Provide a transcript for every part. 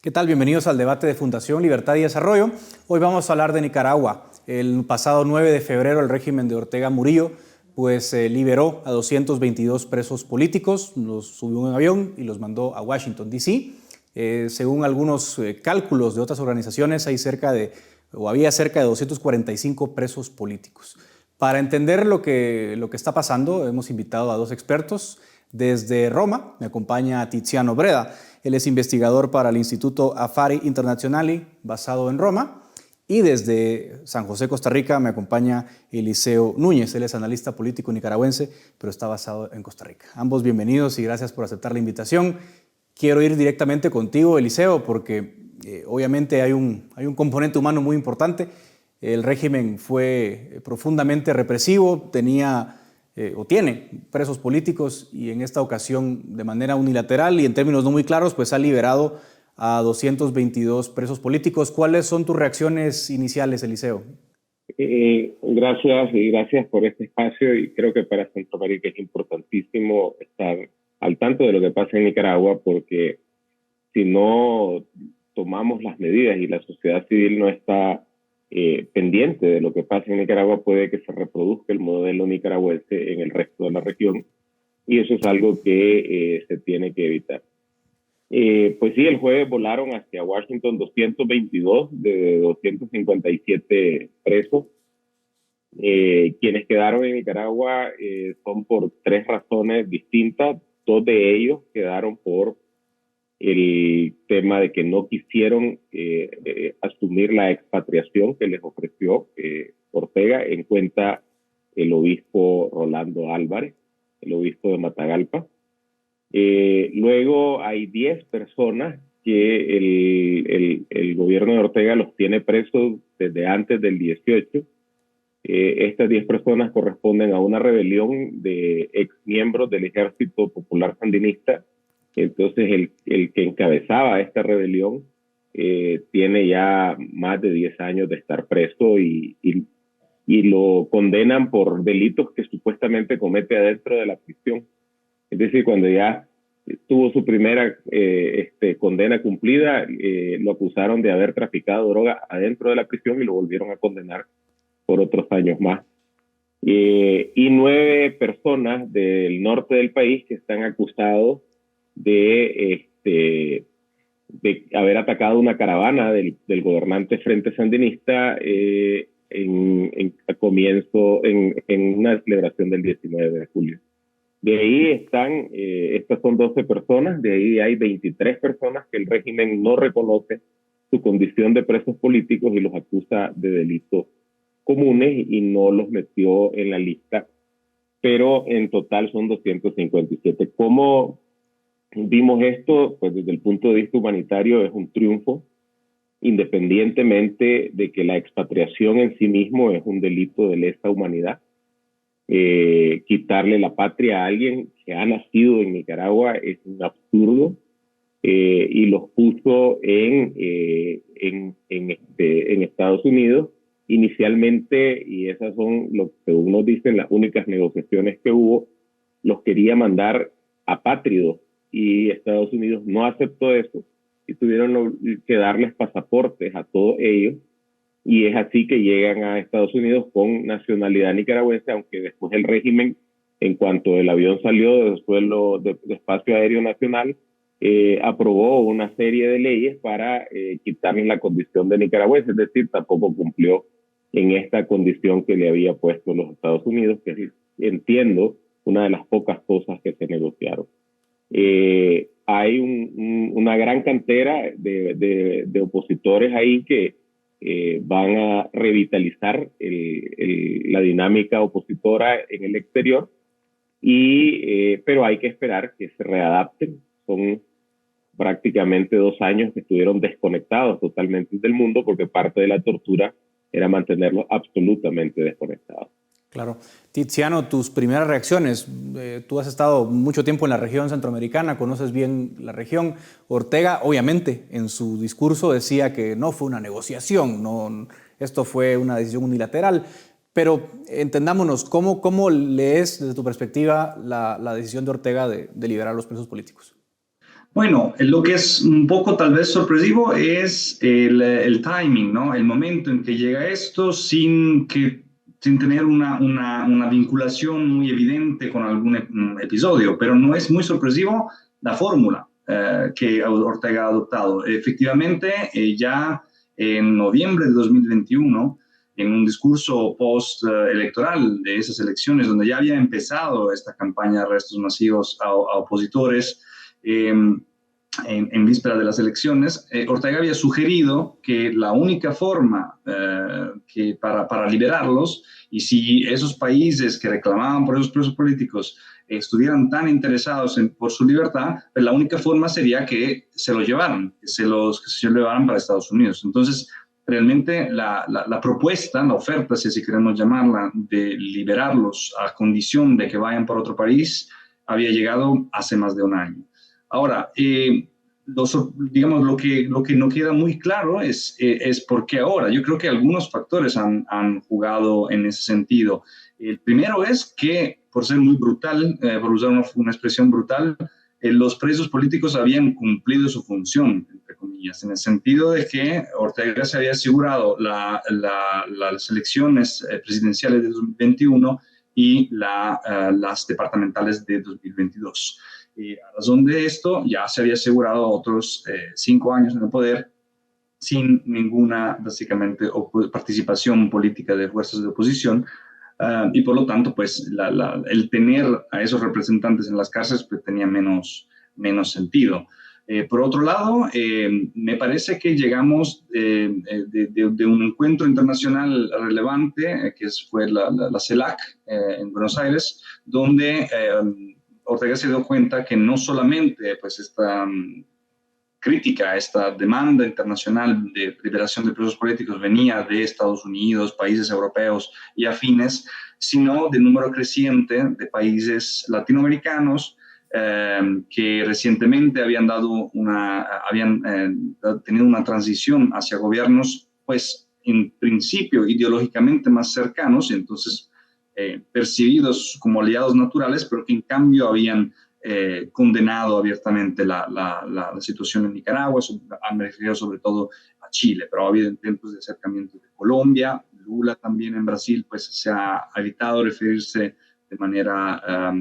¿Qué tal? Bienvenidos al debate de Fundación Libertad y Desarrollo. Hoy vamos a hablar de Nicaragua. El pasado 9 de febrero el régimen de Ortega Murillo liberó a 222 presos políticos, los subió en un avión y los mandó a Washington, D.C. Según algunos cálculos de otras organizaciones, había cerca de 245 presos políticos. Para entender lo que está pasando, hemos invitado a dos expertos. Desde Roma me acompaña Tiziano Breda. Él es investigador para el Instituto Affari Internazionali, basado en Roma. Y desde San José, Costa Rica, me acompaña Eliseo Núñez. Él es analista político nicaragüense, pero está basado en Costa Rica. Ambos bienvenidos y gracias por aceptar la invitación. Quiero ir directamente contigo, Eliseo, porque obviamente hay un componente humano muy importante. El régimen fue profundamente represivo, tiene presos políticos y en esta ocasión de manera unilateral y en términos no muy claros, pues ha liberado a 222 presos políticos. ¿Cuáles son tus reacciones iniciales, Eliseo? Gracias por este espacio, y creo que para Centroamérica es importantísimo estar al tanto de lo que pasa en Nicaragua, porque si no tomamos las medidas y la sociedad civil no está pendiente de lo que pasa en Nicaragua, puede que se reproduzca el modelo nicaragüense en el resto de la región, y eso es algo que se tiene que evitar. Pues sí, el jueves volaron hacia Washington 222 de 257 presos. Quienes quedaron en Nicaragua son por tres razones distintas. Dos de ellos quedaron por el tema de que no quisieron asumir la expatriación que les ofreció Ortega, en cuenta el obispo Rolando Álvarez, el obispo de Matagalpa. Luego hay 10 personas que el gobierno de Ortega los tiene presos desde antes del 18. Estas 10 personas corresponden a una rebelión de exmiembros del Ejército Popular Sandinista. Entonces el que encabezaba esta rebelión tiene ya más de 10 años de estar preso y lo condenan por delitos que supuestamente comete adentro de la prisión. Es decir, cuando ya tuvo su primera condena cumplida, lo acusaron de haber traficado droga adentro de la prisión y lo volvieron a condenar por otros años más. Y 9 personas del norte del país que están acusados de haber atacado una caravana del gobernante Frente Sandinista en una celebración del 19 de julio. De ahí están, estas son 12 personas, de ahí hay 23 personas que el régimen no reconoce su condición de presos políticos y los acusa de delitos comunes y no los metió en la lista, pero en total son 257. ¿Cómo vimos esto? Pues desde el punto de vista humanitario es un triunfo, independientemente de que la expatriación en sí mismo es un delito de lesa humanidad. Quitarle la patria a alguien que ha nacido en Nicaragua es un absurdo, y los puso en Estados Unidos inicialmente, y esas son, lo que unos dicen, las únicas negociaciones que hubo. Los quería mandar apátridos y Estados Unidos no aceptó eso y tuvieron que darles pasaportes a todos ellos. Y es así que llegan a Estados Unidos con nacionalidad nicaragüense, aunque después el régimen, en cuanto el avión salió del suelo de espacio aéreo nacional, aprobó una serie de leyes para quitarles la condición de nicaragüense, es decir, tampoco cumplió en esta condición que le había puesto los Estados Unidos, que es, entiendo, una de las pocas cosas que se negociaron. Hay una gran cantera de opositores ahí que van a revitalizar la dinámica opositora en el exterior, pero hay que esperar que se readapten. Son prácticamente 2 años que estuvieron desconectados totalmente del mundo, porque parte de la tortura era mantenerlos absolutamente desconectados. Claro. Tiziano, tus primeras reacciones. Tú has estado mucho tiempo en la región centroamericana, conoces bien la región. Ortega, obviamente, en su discurso decía que no fue una negociación, esto fue una decisión unilateral. Pero entendámonos, ¿cómo lees desde tu perspectiva la decisión de Ortega de liberar a los presos políticos? Bueno, lo que es un poco tal vez sorpresivo es el timing, ¿no? El momento en que llega esto sin tener una vinculación muy evidente con algún episodio, pero no es muy sorpresivo la fórmula que Ortega ha adoptado. Efectivamente, ya en noviembre de 2021, en un discurso post-electoral de esas elecciones, donde ya había empezado esta campaña de arrestos masivos a opositores, en víspera de las elecciones, Ortega había sugerido que la única forma para liberarlos, y si esos países que reclamaban por esos presos políticos estuvieran tan interesados por su libertad, pues la única forma sería que se los llevaran, que se los llevaran para Estados Unidos. Entonces, realmente la propuesta, la oferta, si así queremos llamarla, de liberarlos a condición de que vayan por otro país, había llegado hace más de un año. Ahora, digamos, lo que no queda muy claro es por qué ahora. Yo creo que algunos factores han jugado en ese sentido. El primero es que, por ser muy brutal, por usar una expresión brutal, los presos políticos habían cumplido su función, entre comillas, en el sentido de que Ortega se había asegurado las elecciones presidenciales de 2021 y las departamentales de 2022. A razón de esto, ya se había asegurado otros 5 años en el poder sin ninguna, básicamente, participación política de fuerzas de oposición. Y por lo tanto, pues el tener a esos representantes en las cárceles pues, tenía menos sentido. Por otro lado, me parece que llegamos de un encuentro internacional relevante, que fue la CELAC en Buenos Aires, donde Ortega se dio cuenta que no solamente pues, esta crítica, esta demanda internacional de liberación de presos políticos venía de Estados Unidos, países europeos y afines, sino de número creciente de países latinoamericanos que recientemente habían tenido una transición hacia gobiernos, pues en principio ideológicamente más cercanos, entonces percibidos como aliados naturales, pero que en cambio habían condenado abiertamente la situación en Nicaragua. Me refiero sobre todo a Chile, pero ha habido intentos de acercamiento de Colombia. Lula también en Brasil pues se ha evitado referirse de manera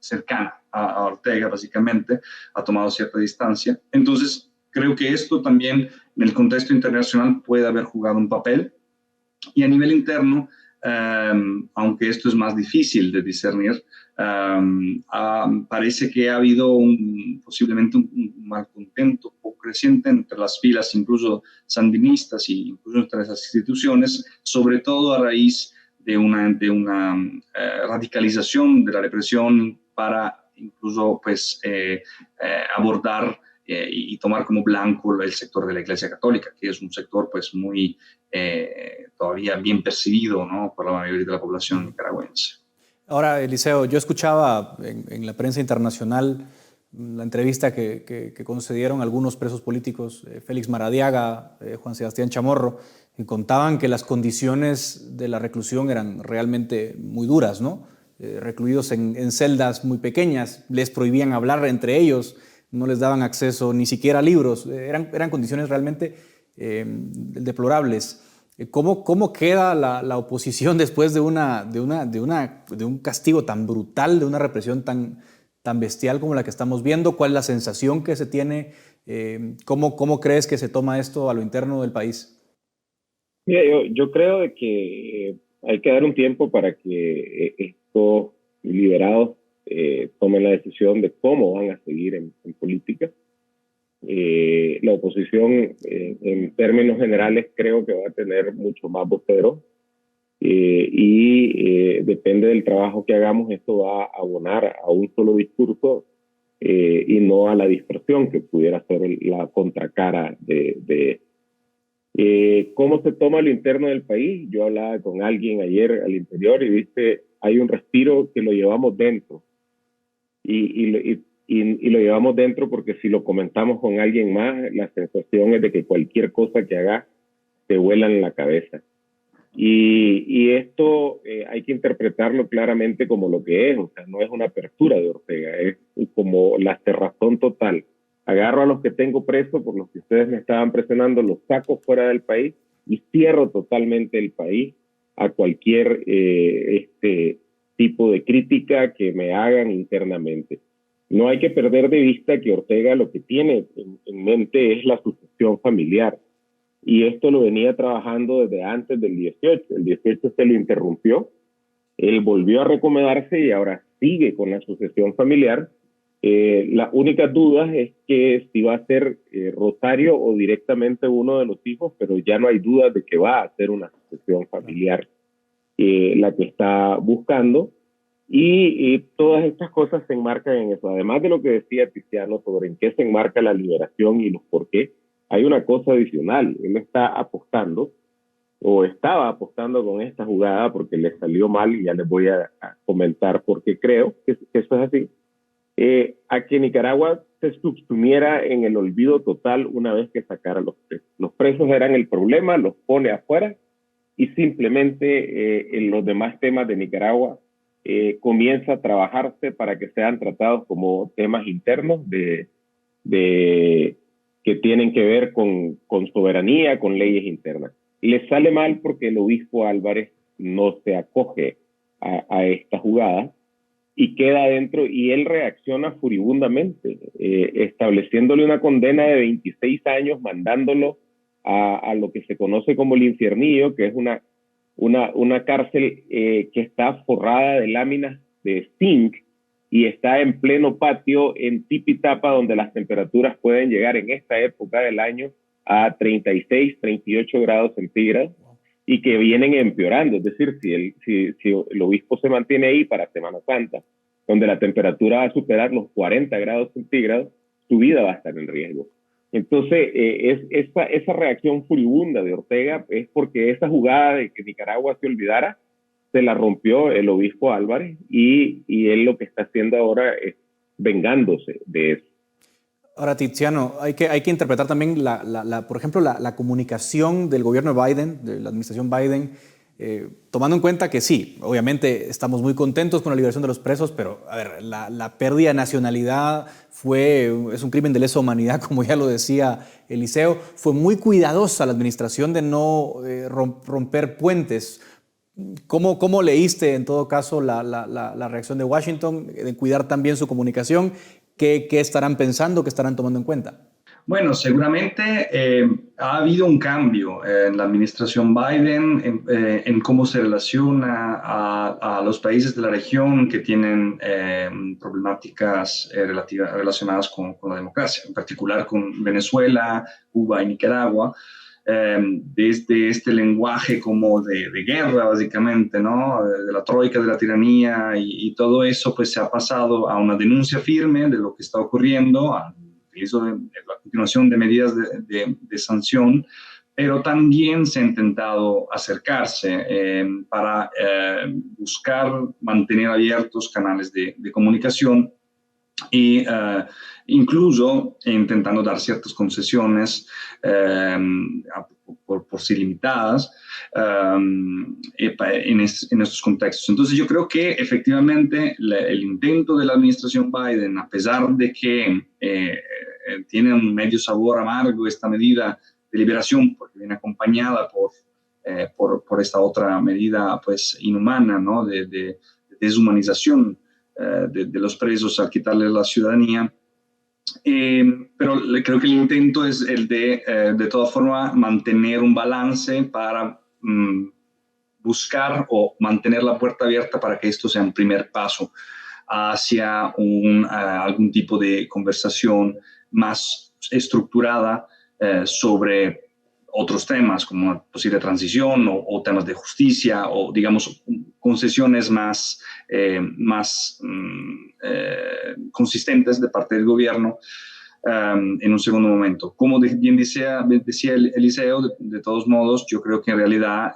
cercana a Ortega, básicamente, ha tomado cierta distancia. Entonces, creo que esto también en el contexto internacional puede haber jugado un papel. Y a nivel interno, aunque esto es más difícil de discernir, parece que ha habido posiblemente un malcontento creciente entre las filas, incluso sandinistas y incluso entre esas instituciones, sobre todo a raíz de una radicalización de la represión para incluso pues, abordar y tomar como blanco el sector de la Iglesia Católica, que es un sector pues muy todavía bien percibido, ¿no?, por la mayoría de la población nicaragüense. Ahora, Eliseo, yo escuchaba en la prensa internacional la entrevista que concedieron algunos presos políticos, Félix Maradiaga, Juan Sebastián Chamorro, y contaban que las condiciones de la reclusión eran realmente muy duras, ¿no? Recluidos en celdas muy pequeñas, les prohibían hablar entre ellos, no les daban acceso ni siquiera a libros, eran condiciones realmente deplorables. ¿Cómo queda la oposición después de un castigo tan brutal, de una represión tan bestial como la que estamos viendo? ¿Cuál es la sensación que se tiene? ¿Cómo crees que se toma esto a lo interno del país? Mira, yo creo de que hay que dar un tiempo para que estos liberados tomen la decisión de cómo van a seguir en política. La oposición, en términos generales, creo que va a tener mucho más voceros y depende del trabajo que hagamos, esto va a abonar a un solo discurso y no a la dispersión que pudiera ser la contracara de cómo se toma lo interno del país. Yo hablaba con alguien ayer al interior y dice, hay un respiro que lo llevamos dentro y lo llevamos dentro porque si lo comentamos con alguien más, la sensación es de que cualquier cosa que haga te vuela en la cabeza. Y esto hay que interpretarlo claramente como lo que es, o sea, no es una apertura de Ortega, es como la cerrazón total. Agarro a los que tengo presos por los que ustedes me estaban presionando, los saco fuera del país y cierro totalmente el país a cualquier tipo de crítica que me hagan internamente. No hay que perder de vista que Ortega lo que tiene en mente es la sucesión familiar. Y esto lo venía trabajando desde antes del 18. El 18 se lo interrumpió, él volvió a recomendarse y ahora sigue con la sucesión familiar. La única duda es que si va a ser Rosario o directamente uno de los hijos, pero ya no hay duda de que va a ser una sucesión familiar la que está buscando. Y todas estas cosas se enmarcan en eso. Además de lo que decía Tiziano sobre en qué se enmarca la liberación y los por qué, hay una cosa adicional. Él está apostando, o estaba apostando con esta jugada porque le salió mal, y ya les voy a comentar por qué creo que eso es así, a que Nicaragua se subsumiera en el olvido total una vez que sacara los presos. Los presos eran el problema, los pone afuera y simplemente en los demás temas de Nicaragua comienza a trabajarse para que sean tratados como temas internos que tienen que ver con soberanía, con leyes internas. Le sale mal porque el obispo Álvarez no se acoge a esta jugada y queda adentro, y él reacciona furibundamente, estableciéndole una condena de 26 años, mandándolo a lo que se conoce como el infiernillo, que es una cárcel que está forrada de láminas de zinc y está en pleno patio en Tipitapa, donde las temperaturas pueden llegar en esta época del año a 36, 38 grados centígrados y que vienen empeorando. Es decir, si el obispo se mantiene ahí para Semana Santa, donde la temperatura va a superar los 40 grados centígrados, su vida va a estar en riesgo. Entonces, esa reacción furibunda de Ortega es porque esa jugada de que Nicaragua se olvidara, se la rompió el obispo Álvarez, y él lo que está haciendo ahora es vengándose de eso. Ahora, Tiziano, hay que interpretar también, por ejemplo, la comunicación del gobierno de Biden, de la administración Biden, tomando en cuenta que sí, obviamente estamos muy contentos con la liberación de los presos, pero a ver, la pérdida de nacionalidad es un crimen de lesa humanidad, como ya lo decía Eliseo. Fue muy cuidadosa la administración de no romper puentes. ¿Cómo leíste en todo caso la reacción de Washington, de cuidar también su comunicación? ¿Qué estarán pensando, qué estarán tomando en cuenta? Bueno, seguramente ha habido un cambio en la administración Biden en cómo se relaciona a los países de la región que tienen problemáticas relacionadas con la democracia, en particular con Venezuela, Cuba y Nicaragua. Desde este lenguaje como de guerra, básicamente, ¿no? De la troika, de la tiranía y todo eso, pues se ha pasado a una denuncia firme de lo que está ocurriendo, a la continuación de medidas de sanción, pero también se ha intentado acercarse para buscar mantener abiertos canales de comunicación y incluso intentando dar ciertas concesiones por sí limitadas en estos contextos. Entonces yo creo que efectivamente el intento de la administración Biden, a pesar de que tiene un medio sabor amargo esta medida de liberación, porque viene acompañada por esta otra medida pues inhumana, ¿no? de deshumanización de los presos al quitarles la ciudadanía. Pero creo que el intento es el de todas formas, mantener un balance para buscar o mantener la puerta abierta para que esto sea un primer paso hacia algún tipo de conversación más estructurada sobre otros temas como posible transición o temas de justicia o, digamos, concesiones más consistentes de parte del gobierno en un segundo momento. Como bien decía Eliseo, de todos modos, yo creo que en realidad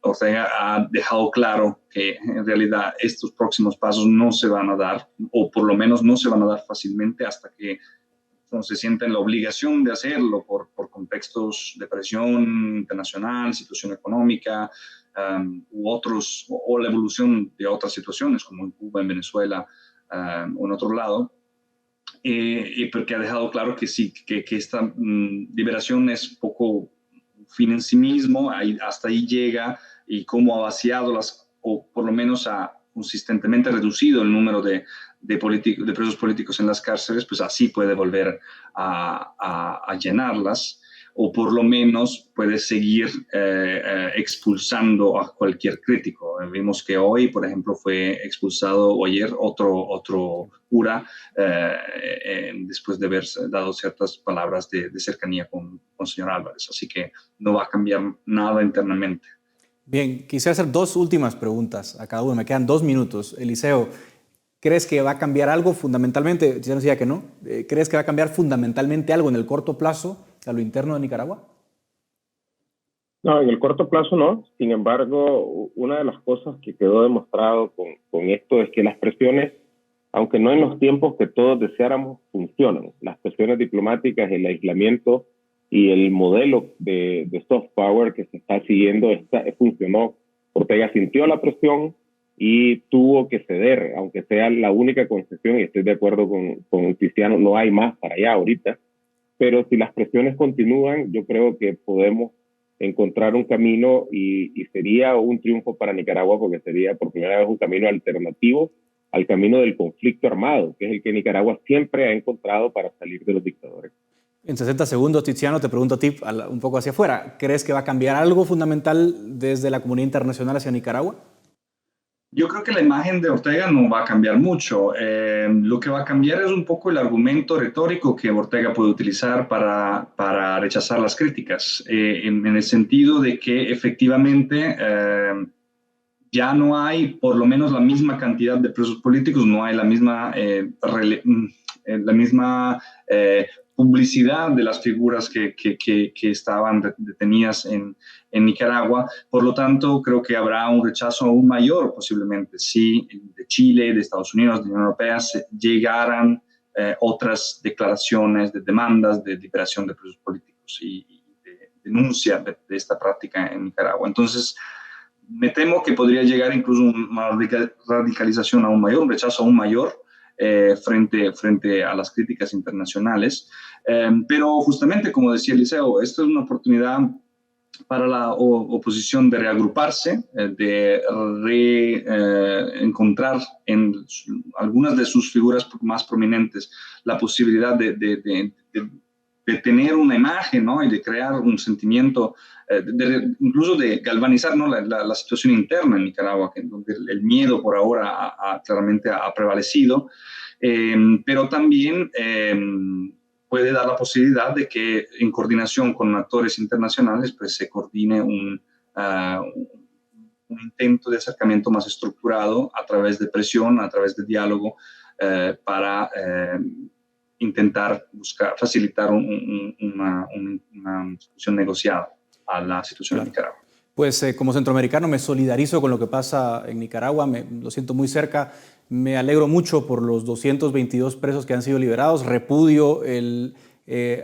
Ortega ha dejado claro que en realidad estos próximos pasos no se van a dar, o por lo menos no se van a dar fácilmente hasta que se sienten la obligación de hacerlo por contextos de presión internacional, situación económica, o la evolución de otras situaciones, como en Cuba, en Venezuela o en otro lado, porque ha dejado claro que sí, que esta liberación es poco fin en sí mismo, hasta ahí llega, y cómo ha vaciado o por lo menos ha consistentemente reducido el número de presos políticos en las cárceles, pues así puede volver a llenarlas, o por lo menos puede seguir expulsando a cualquier crítico. Vimos que hoy, por ejemplo, fue expulsado, o ayer, otro cura, después de haber dado ciertas palabras de cercanía con el señor Álvarez. Así que no va a cambiar nada internamente. Bien, quisiera hacer dos últimas preguntas a cada uno. Me quedan 2 minutos. Eliseo, ¿crees que va a cambiar algo fundamentalmente? Ya nos decía que no. ¿Crees que va a cambiar fundamentalmente algo en el corto plazo a lo interno de Nicaragua? No, en el corto plazo no. Sin embargo, una de las cosas que quedó demostrado con esto es que las presiones, aunque no en los tiempos que todos deseáramos, funcionan. Las presiones diplomáticas, el aislamiento y el modelo de soft power que se está siguiendo funcionó. Ortega sintió la presión y tuvo que ceder, aunque sea la única concesión, y estoy de acuerdo con Tiziano, no hay más para allá ahorita, pero si las presiones continúan, yo creo que podemos encontrar un camino y sería un triunfo para Nicaragua, porque sería por primera vez un camino alternativo al camino del conflicto armado, que es el que Nicaragua siempre ha encontrado para salir de los dictadores. En 60 segundos, Tiziano, te pregunto a ti, un poco hacia afuera. ¿Crees que va a cambiar algo fundamental desde la comunidad internacional hacia Nicaragua? Yo creo que la imagen de Ortega no va a cambiar mucho. Lo que va a cambiar es un poco el argumento retórico que Ortega puede utilizar para rechazar las críticas, en el sentido de que efectivamente ya no hay por lo menos la misma cantidad de presos políticos, no hay la misma publicidad de las figuras que estaban detenidas en Nicaragua. Por lo tanto, creo que habrá un rechazo aún mayor, posiblemente, si de Chile, de Estados Unidos, de la Unión Europea, llegaran otras declaraciones de demandas de liberación de presos políticos y de denuncia de esta práctica en Nicaragua. Entonces, me temo que podría llegar incluso una radicalización aún mayor, un rechazo aún mayor frente a las críticas internacionales. Pero justamente, como decía Eliseo, esta es una oportunidad para la oposición de reagruparse, de encontrar en algunas de sus figuras más prominentes la posibilidad de tener una imagen, ¿no? Y de crear un sentimiento, incluso de galvanizar, ¿no? la situación interna en Nicaragua, donde el miedo por ahora claramente ha prevalecido, pero también puede dar la posibilidad de que en coordinación con actores internacionales pues, se coordine un intento de acercamiento más estructurado a través de presión, a través de diálogo, para intentar facilitar una solución negociada a la situación en Nicaragua. Pues como centroamericano me solidarizo con lo que pasa en Nicaragua, lo siento muy cerca, me alegro mucho por los 222 presos que han sido liberados, repudio el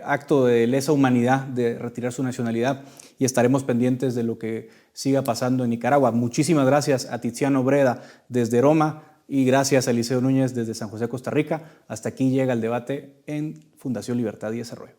acto de lesa humanidad de retirar su nacionalidad y estaremos pendientes de lo que siga pasando en Nicaragua. Muchísimas gracias a Tiziano Breda desde Roma y gracias a Eliseo Núñez desde San José, Costa Rica. Hasta aquí llega el debate en Fundación Libertad y Desarrollo.